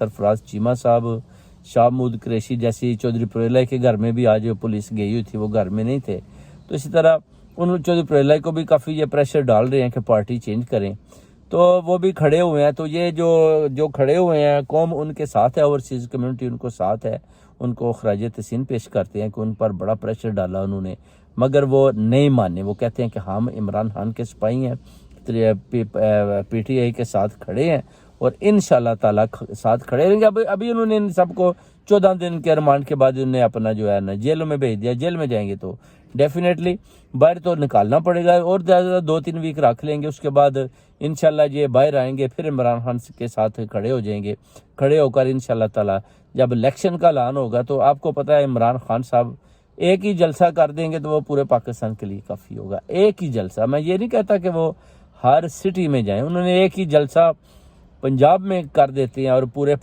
सरफराज चीमा साहब, शाहमूद कुरैशी जैसी, चौधरी पुरेला के घर में भी आज पुलिस गई हुई थी, वो घर में नहीं थे। तो इसी तरह उन चौधरी पुरेला को भी काफ़ी ये प्रेशर डाल रहे हैं कि पार्टी चेंज करें, तो वो भी खड़े हुए हैं। तो ये जो खड़े हुए हैं, कौम उनके साथ है, ओवरसीज़ कम्युनिटी उनको साथ है, उनको खराज तहसीन पेश करते हैं कि उन पर बड़ा प्रेशर डाला उन्होंने, मगर वो नहीं माने। वो कहते हैं कि हम इमरान खान के सिपाही हैं, PTI के साथ खड़े हैं और इंशाल्लाह ताला साथ खड़े रहेंगे। अभी उन्होंने इन सबको 14 दिन के रिमांड के बाद उन्हें अपना जो है ना जेलों में भेज दिया। जेल में जाएंगे तो डेफिनेटली बाहर तो निकालना पड़ेगा, और ज़्यादा 2-3 वीक रख लेंगे, उसके बाद इंशाल्लाह ये बाहर आएंगे, फिर इमरान खान के साथ खड़े हो जाएंगे। खड़े होकर इंशाल्लाह ताला जब इलेक्शन का ऐलान होगा तो आपको पता है इमरान खान साहब एक ही जलसा कर देंगे तो वो पूरे पाकिस्तान के लिए काफ़ी होगा। एक ही जलसा, मैं ये नहीं कहता कि वो हर सिटी में जाएं, उन्होंने एक ही जलसा पंजाब में कर देते हैं और पूरे